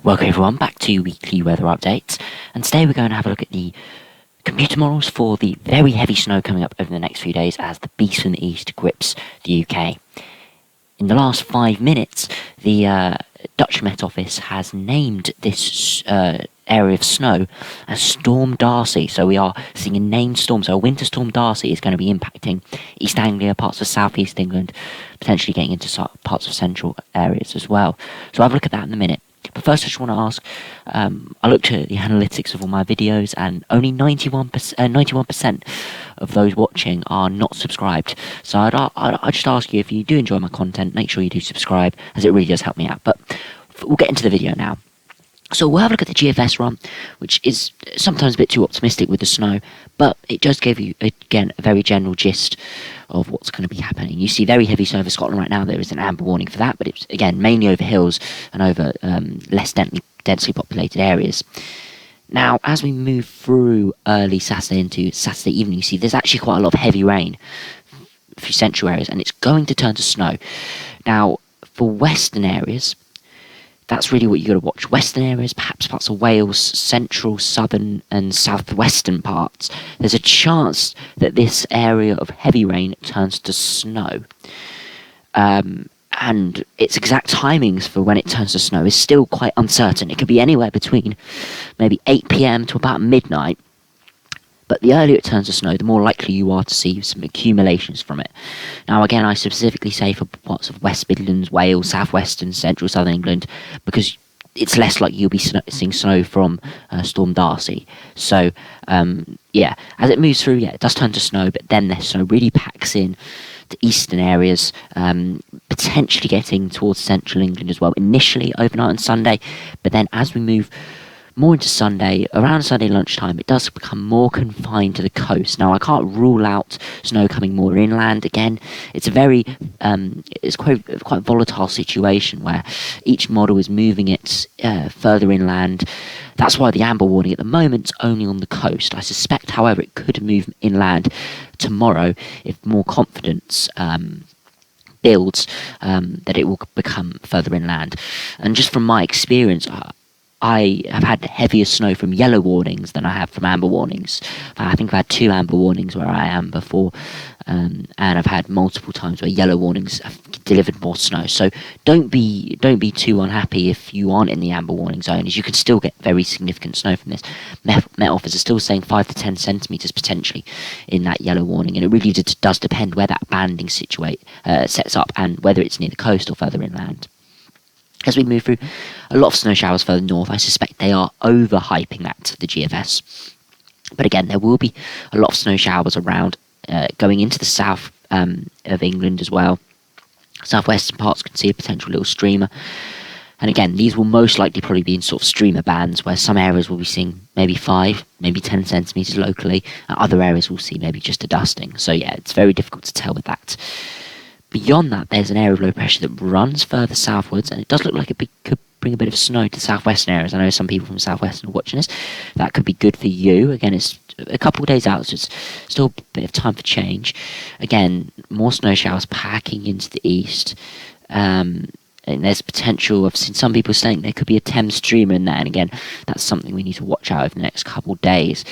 Welcome everyone back to weekly weather updates, and today we're going to have a look at the computer models for the very heavy snow coming up over the next few days as the beast from the east grips the UK. In the last 5 minutes, the Dutch Met Office has named this area of snow as Storm Darcy. So we are seeing a named storm. So a winter storm Darcy is going to be impacting East Anglia, parts of South East England, potentially getting into parts of central areas as well. So I'll have a look at that in a minute. But first I just want to ask, I looked at the analytics of all my videos and only 91% of those watching are not subscribed. So I'd just ask you, if you do enjoy my content, make sure you do subscribe, as it really does help me out. But we'll get into the video now. So we'll have a look at the GFS run, which is sometimes a bit too optimistic with the snow, but it does give you, again, a very general gist of what's going to be happening. You see very heavy snow over Scotland right now. There is an amber warning for that, but it's, again, mainly over hills and over less densely populated areas. Now, as we move through early Saturday into Saturday evening, you see there's actually quite a lot of heavy rain for central areas, and it's going to turn to snow. Now, for western areas, that's really what you got to watch. Western areas, perhaps parts of Wales, central, southern and southwestern parts, there's a chance that this area of heavy rain turns to snow. And its exact timings for when it turns to snow is still quite uncertain. It could be anywhere between maybe 8 p.m. to about midnight. But the earlier it turns to snow, the more likely you are to see some accumulations from it. Now, again, I specifically say for parts of West Midlands, Wales, southwestern, central, southern England, because it's less likely you'll be seeing snow from Storm Darcy. So, yeah, as it moves through, it does turn to snow, but then the snow really packs in to eastern areas, potentially getting towards central England as well, initially overnight on Sunday, but then as we move more into Sunday, around Sunday lunchtime, it does become more confined to the coast. Now, I can't rule out snow coming more inland. Again, it's a very, it's quite volatile situation where each model is moving it further inland. That's why the amber warning at the moment is only on the coast. I suspect, however, it could move inland tomorrow if more confidence builds, that it will become further inland. And just from my experience, I have had heavier snow from yellow warnings than I have from amber warnings. I think I've had 2 amber warnings where I am before, and I've had multiple times where yellow warnings have delivered more snow. So don't be too unhappy if you aren't in the amber warning zone, as you can still get very significant snow from this. Met Office is still saying 5 to 10 centimetres potentially in that yellow warning, and it really does depend where that banding sets up and whether it's near the coast or further inland. As we move through, a lot of snow showers further north. I suspect they are overhyping that, the GFS. But again, there will be a lot of snow showers around, going into the south of England as well. Southwestern parts can see a potential little streamer. And again, these will most likely probably be in sort of streamer bands, where some areas will be seeing maybe 5, maybe 10 centimetres locally, and other areas will see maybe just a dusting. So yeah, it's very difficult to tell with that. Beyond that, there's an area of low pressure that runs further southwards, and it does look like it could bring a bit of snow to southwestern areas. I know some people from southwestern are watching this. That could be good for you. Again, it's a couple of days out, so it's still a bit of time for change. Again, more snow showers packing into the east. And there's potential. I've seen some people saying there could be a Thames streamer in there, and again, that's something we need to watch out over the next couple of days.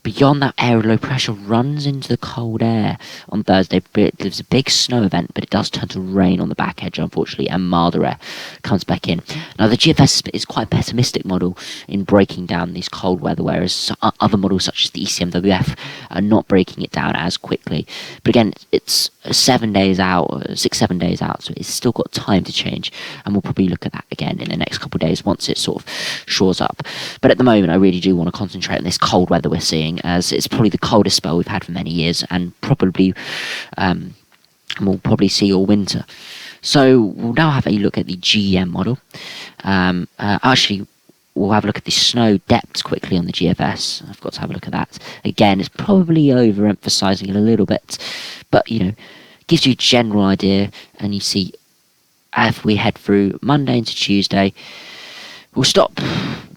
Beyond that, area of low pressure runs into the cold air on Thursday. There's a big snow event, but it does turn to rain on the back edge, unfortunately, and milder air comes back in. Now, the GFS is quite a pessimistic model in breaking down these cold weather, whereas other models such as the ECMWF are not breaking it down as quickly. But again, it's 7 days out, 6-7 days out, so it's still got time to change, and we'll probably look at that again in the next couple of days once it sort of shores up. But at the moment, I really do want to concentrate on this cold weather we're seeing, as it's probably the coldest spell we've had for many years, and probably we'll probably see all winter. So we'll now have a look at the GEM model. Actually, we'll have a look at the snow depths quickly on the GFS. I've got to have a look at that. Again, it's probably overemphasizing it a little bit, but, you know, gives you a general idea. And you see, if we head through Monday into Tuesday, we'll stop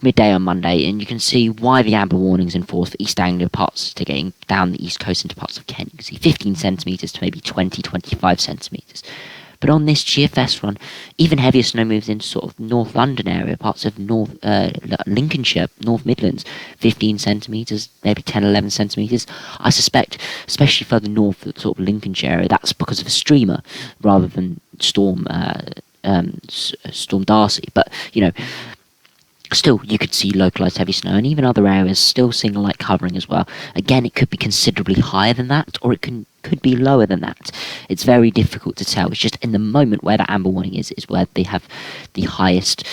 midday on Monday, and you can see why the amber warning's in force for East Anglia, parts to getting down the east coast into parts of Kent. You can see 15 centimetres to maybe 20, 25 centimetres. But on this GFS run, even heavier snow moves into sort of North London area, parts of North Lincolnshire, North Midlands, 15 centimetres, maybe 10, 11 centimetres. I suspect, especially further north, sort of Lincolnshire area, that's because of a streamer rather than Storm Darcy. But, still, you could see localised heavy snow, and even other areas still seeing a light covering as well. Again, it could be considerably higher than that, or it could be lower than that. It's very difficult to tell. It's just in the moment where that amber warning is where they have the highest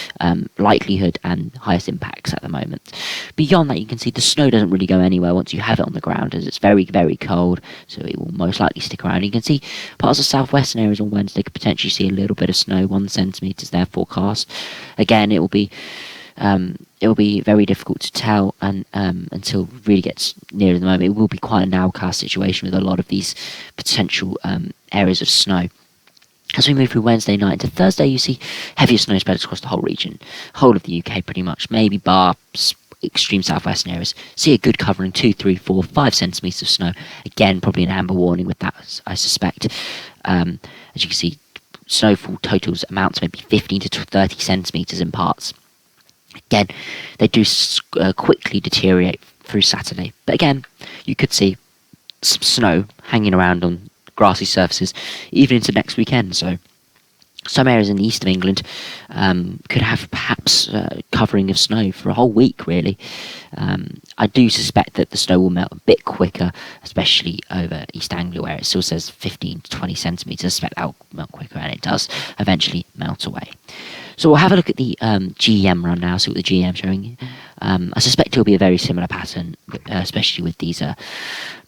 likelihood and highest impacts at the moment. Beyond that, you can see the snow doesn't really go anywhere once you have it on the ground, as it's very, very cold, so it will most likely stick around. You can see parts of southwestern areas on Wednesday could potentially see a little bit of snow, 1 centimetre is their forecast. Again, it will be very difficult to tell and until it really gets near the moment. It will be quite a nowcast situation with a lot of these potential areas of snow. As we move through Wednesday night into Thursday, you see heavier snow spread across the whole region, whole of the UK pretty much, maybe bar extreme southwestern areas. See a good covering, 2, 3, 4, 5 centimetres of snow. Again, probably an amber warning with that, I suspect. As you can see, snowfall totals amount to maybe 15 to 30 centimetres in parts. Again, they do quickly deteriorate through Saturday. But again, you could see some snow hanging around on grassy surfaces even into next weekend. So some areas in the east of England could have perhaps covering of snow for a whole week, really. I do suspect that the snow will melt a bit quicker, especially over East Anglia, where it still says 15 to 20 centimetres. I suspect that will melt quicker, and it does eventually melt away. So we'll have a look at the GEM run now, see what the GEM showing you. I suspect it'll be a very similar pattern, especially with these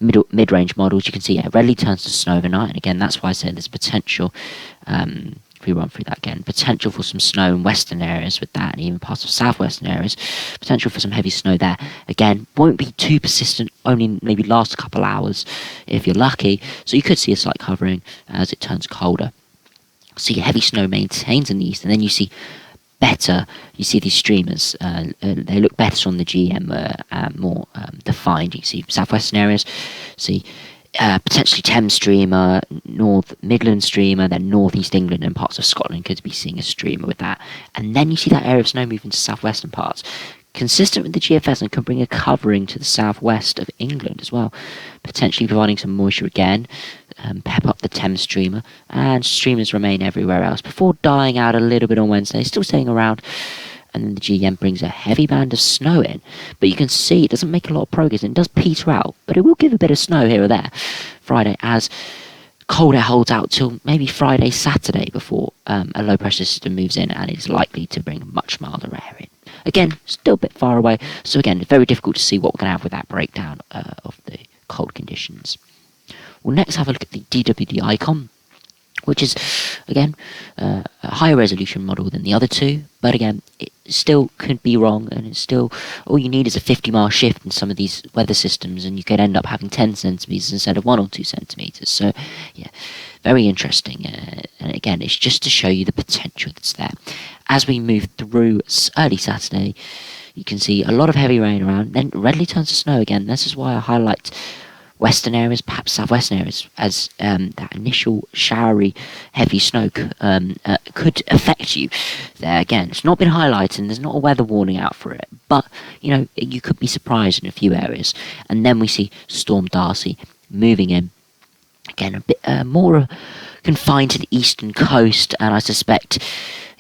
mid-range models. You can see it readily turns to snow overnight, and again, that's why I say there's potential, if we run through that again, potential for some snow in western areas with that, and even parts of southwestern areas, potential for some heavy snow there. Again, won't be too persistent, only maybe last a couple hours if you're lucky, so you could see a slight covering as it turns colder. See heavy snow maintains in the east, and then you see these streamers, they look better on the GM, more defined. You can see southwestern areas, see potentially Thames streamer, North Midland streamer, then North East England and parts of Scotland could be seeing a streamer with that. And then you see that area of snow moving to southwestern parts, consistent with the GFS, and can bring a covering to the southwest of England as well, potentially providing some moisture again, pep up the Thames streamer, and streamers remain everywhere else before dying out a little bit on Wednesday, still staying around, and then the GM brings a heavy band of snow in, but you can see it doesn't make a lot of progress, and it does peter out, but it will give a bit of snow here or there Friday, as cold air holds out till maybe Friday, Saturday before a low pressure system moves in and is likely to bring much milder air in. Again, still a bit far away, so again, it's very difficult to see what we're going to have with that breakdown of the cold conditions. We'll next have a look at the DWD icon, which is, again, a higher resolution model than the other two, but again, it still could be wrong, and it's still, all you need is a 50-mile shift in some of these weather systems, and you could end up having 10 centimetres instead of 1 or 2 centimetres. So, yeah, very interesting, and again, it's just to show you the potential that's there. As we move through early Saturday, you can see a lot of heavy rain around, then readily turns to snow again. This is why I highlight western areas, perhaps southwestern areas, as that initial showery heavy snow could affect you. There again, it's not been highlighted and there's not a weather warning out for it, but you could be surprised in a few areas. And then we see Storm Darcy moving in, again a bit more confined to the eastern coast, and I suspect,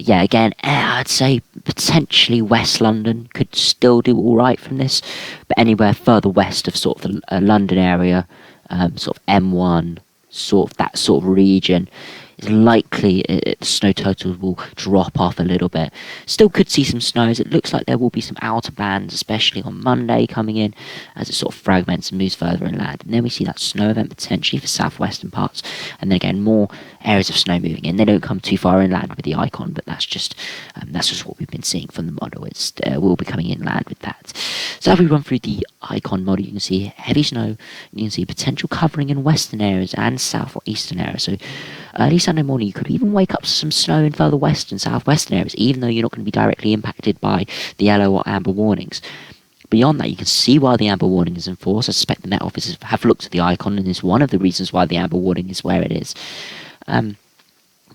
again, I'd say potentially West London could still do all right from this, but anywhere further west of sort of the London area, sort of M1, sort of that sort of region, is likely the snow totals will drop off a little bit. Still could see some snows. It looks like there will be some outer bands, especially on Monday, coming in as it sort of fragments and moves further inland. And then we see that snow event potentially for southwestern parts, and then again more areas of snow moving in. They don't come too far inland with the icon, but that's just what we've been seeing from the model. It's will be coming inland with that. So as we run through the icon model, you can see heavy snow. You can see potential covering in western areas and south or eastern areas. So early Sunday morning, you could even wake up some snow in further west and southwestern areas, even though you're not going to be directly impacted by the yellow or amber warnings. Beyond that, you can see why the amber warning is enforced. I suspect the Met Office have looked at the icon, and it's one of the reasons why the amber warning is where it is.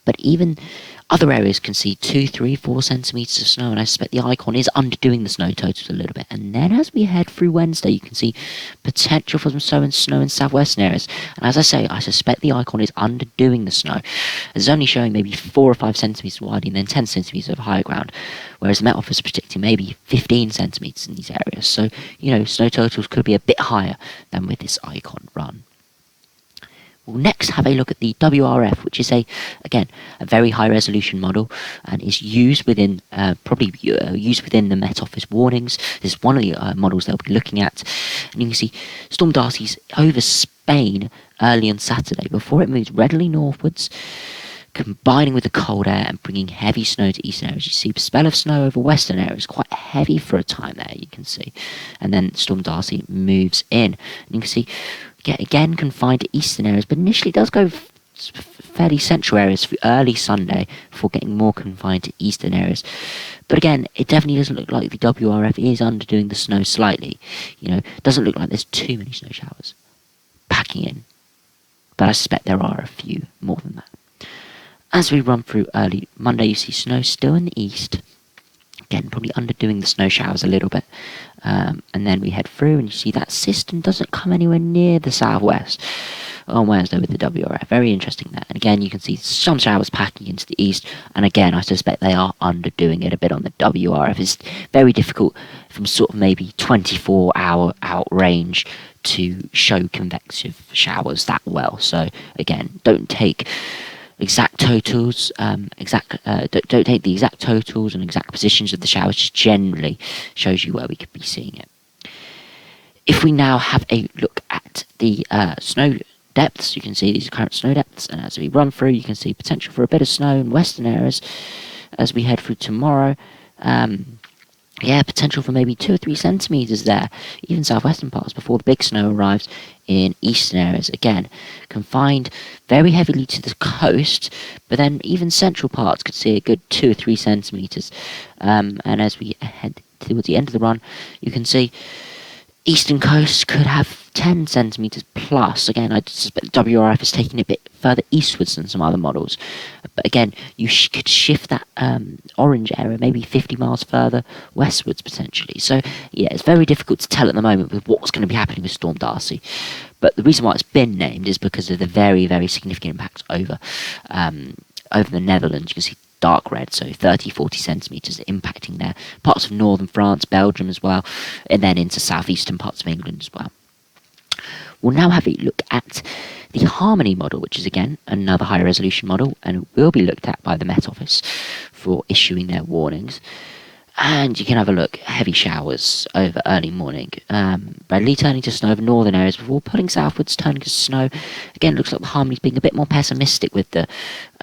But even other areas can see 2, 3, 4 centimetres of snow, and I suspect the icon is underdoing the snow totals a little bit. And then as we head through Wednesday, you can see potential for some snow in southwestern areas. And as I say, I suspect the icon is underdoing the snow. It's only showing maybe 4 or 5 centimetres wide and then 10 centimetres over higher ground, whereas the Met Office is predicting maybe 15 centimetres in these areas. So, snow totals could be a bit higher than with this icon run. We'll next have a look at the WRF, which is a very high resolution model and is used within used within the Met Office warnings. This is one of the models they'll be looking at, and you can see Storm Darcy's over Spain early on Saturday before it moves readily northwards, combining with the cold air and bringing heavy snow to eastern areas. You see a spell of snow over western areas, quite heavy for a time there, you can see. And then Storm Darcy moves in. And you can see, again, confined to eastern areas, but initially it does go fairly central areas for early Sunday before getting more confined to eastern areas. But again, it definitely doesn't look like the WRF is underdoing the snow slightly. It doesn't look like there's too many snow showers packing in. But I suspect there are a few more than that. As we run through early Monday, you see snow still in the east. Again, probably underdoing the snow showers a little bit. And then we head through and you see that system doesn't come anywhere near the southwest on Wednesday with the WRF. Very interesting there. And again, you can see some showers packing into the east. And again, I suspect they are underdoing it a bit on the WRF. It's very difficult from sort of maybe 24-hour out range to show convective showers that well. So again, don't take exact totals, don't take the exact totals and exact positions of the showers, just generally shows you where we could be seeing it. If we now have a look at the snow depths, you can see these are current snow depths, and as we run through, you can see potential for a bit of snow in western areas as we head through tomorrow. Potential for maybe 2 or 3 centimetres there, even southwestern parts, before the big snow arrives in eastern areas. Again, confined very heavily to the coast, but then even central parts could see a good 2 or 3 centimetres. And as we head towards the end of the run, you can see eastern coast could have 10 centimetres plus. Again, I suspect WRF is taking it a bit further eastwards than some other models. But again, you could shift that orange area maybe 50 miles further westwards potentially. So, it's very difficult to tell at the moment with what's going to be happening with Storm Darcy. But the reason why it's been named is because of the very, very significant impacts over the Netherlands. You can see dark red, so 30-40 centimetres impacting there. Parts of northern France, Belgium as well, and then into southeastern parts of England as well. We'll now have a look at the Harmony model, which is again another high resolution model, and will be looked at by the Met Office for issuing their warnings. And you can have a look, heavy showers over early morning, readily turning to snow over northern areas before pulling southwards, turning to snow. Again, it looks like the Harmony's being a bit more pessimistic with the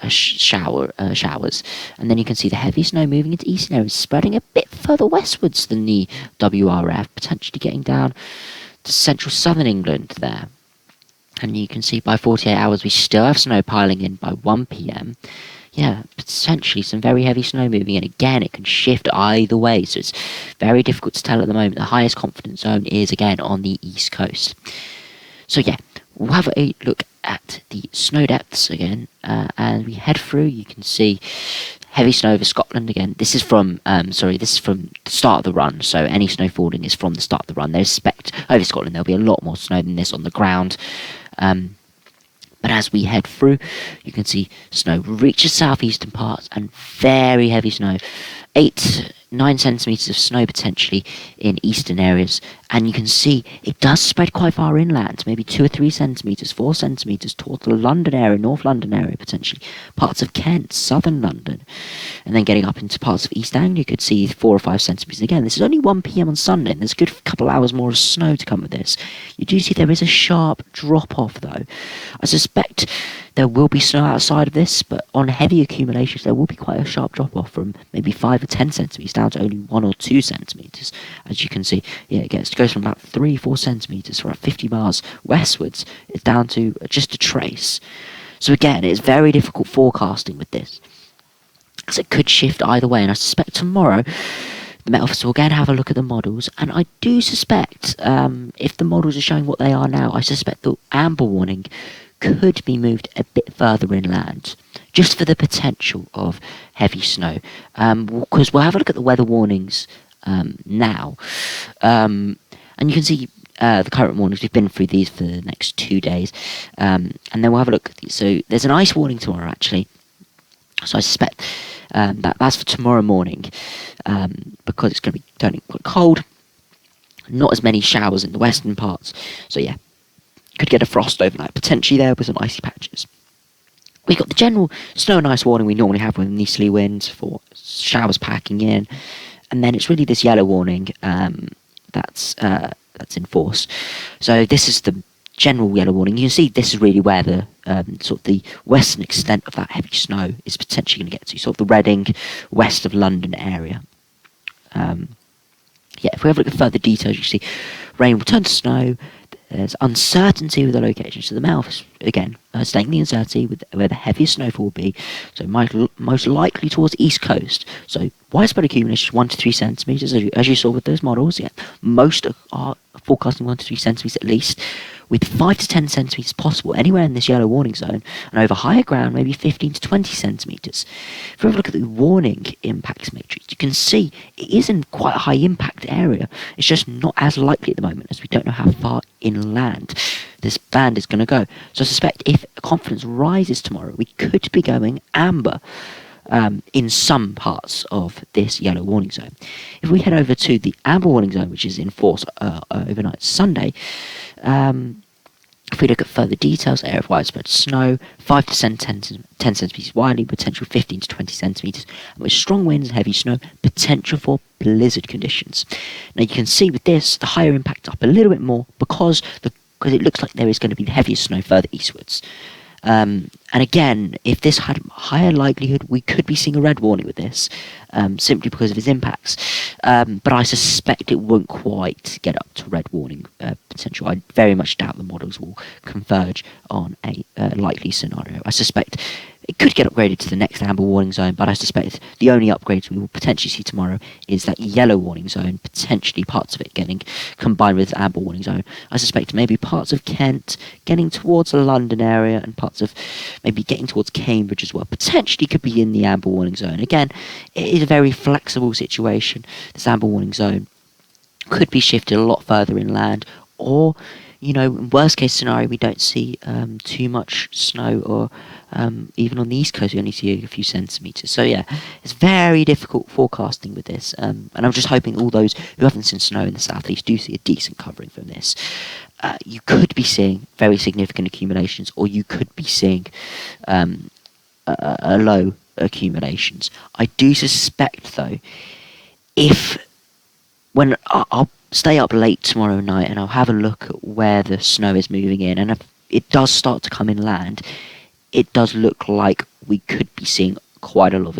showers. And then you can see the heavy snow moving into eastern areas, spreading a bit further westwards than the WRF, potentially getting down to central southern England there. And you can see by 48 hours we still have snow piling in by 1 p.m. Potentially some very heavy snow moving in. Again, it can shift either way, so it's very difficult to tell at the moment. The highest confidence zone is again on the east coast. So we'll have a look at the snow depths again, and we head through. You can see heavy snow over Scotland again. This is from the start of the run, so any snow falling is from the start of the run. They expect over Scotland there'll be a lot more snow than this on the ground. But as we head through, you can see snow reaches southeastern parts and very heavy snow. 8-9 centimetres of snow potentially in eastern areas, and you can see it does spread quite far inland, maybe 2 or 3 centimetres, 4 centimetres towards the London area, North London area potentially, parts of Kent, southern London, and then getting up into parts of East Anglia you could see 4 or 5 centimetres. Again, this is only 1 p.m. on Sunday, and there's a good couple hours more of snow to come with this. You do see there is a sharp drop off though. I suspect there will be snow outside of this, but on heavy accumulations there will be quite a sharp drop off from maybe 5 or 10 centimetres down to only 1 or 2 centimetres. As you can see, it goes from about 3-4 centimetres for about 50 miles westwards. It's down to just a trace. So again, it's very difficult forecasting with this, because it could shift either way. And I suspect tomorrow the Met Office will again have a look at the models, and I do suspect if the models are showing what they are now, I suspect the amber warning could be moved a bit further inland, just for the potential of heavy snow. Because we'll have a look at the weather warnings now. And you can see the current warnings. We've been through these for the next 2 days. And then we'll have a look at these. So there's an ice warning tomorrow, actually. So I suspect that's for tomorrow morning, because it's going to be turning quite cold. Not as many showers in the western parts. So yeah, could get a frost overnight, potentially there with some icy patches. We've got the general snow and ice warning we normally have with easterly winds for showers packing in. And then it's really this yellow warning that's in force. So this is the general yellow warning. You can see this is really where the sort of the western extent of that heavy snow is potentially going to get to, sort of the Reading, west of London area. Yeah, if we have a look at further details, you see rain will turn to snow. There's uncertainty with the location. So the map is, again, stating the uncertainty with where the heaviest snowfall will be. So most likely towards the east coast. So widespread accumulation 1 to 3 centimetres, as you saw with those models. Yeah, most are forecasting 1 to 3 centimetres at least, with 5 to 10 centimetres possible anywhere in this yellow warning zone, and over higher ground maybe 15 to 20 centimetres. If we have a look at the warning impacts matrix, you can see it is in quite a high impact area. It's just not as likely at the moment, as we don't know how far inland this band is going to go. So I suspect if confidence rises tomorrow, we could be going amber in some parts of this yellow warning zone. If we head over to the amber warning zone, which is in force overnight Sunday, if we look at further details, area of widespread snow, 5 to 10 centimetres widely, potential 15 to 20 centimetres, and with strong winds and heavy snow, potential for blizzard conditions. Now you can see with this, the higher impact up a little bit more because it looks like there is going to be the heaviest snow further eastwards. And again, if this had higher likelihood, we could be seeing a red warning with this, simply because of its impacts. But I suspect it won't quite get up to red warning potential. I very much doubt the models will converge on a likely scenario. I suspect it could get upgraded to the next amber warning zone, but I suspect the only upgrades we will potentially see tomorrow is that yellow warning zone, potentially parts of it getting combined with the amber warning zone. I suspect maybe parts of Kent getting towards the London area and parts of maybe getting towards Cambridge as well. Potentially could be in the amber warning zone. Again, it is a very flexible situation. This amber warning zone could be shifted a lot further inland, or in worst case scenario, we don't see too much snow, or even on the east coast, we only see a few centimetres. So yeah, it's very difficult forecasting with this, and I'm just hoping all those who haven't seen snow in the southeast do see a decent covering from this. You could be seeing very significant accumulations, or you could be seeing a low accumulations. I do suspect, though, when I'll stay up late tomorrow night and I'll have a look at where the snow is moving in, and if it does start to come inland, it does look like we could be seeing quite a lot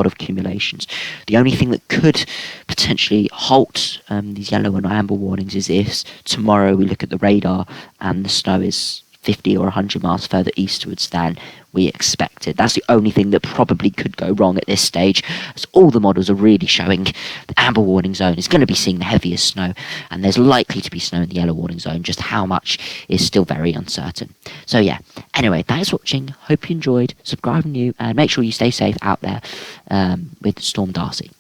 of accumulations. The only thing that could potentially halt these yellow and amber warnings is if tomorrow we look at the radar and the snow is 50 or 100 miles further eastwards than we expected. That's the only thing that probably could go wrong at this stage, as all the models are really showing the amber warning zone is going to be seeing the heaviest snow, and there's likely to be snow in the yellow warning zone. Just how much is still very uncertain. So yeah, anyway, thanks for watching. Hope you enjoyed. Subscribe if you're new, and make sure you stay safe out there with Storm Darcy.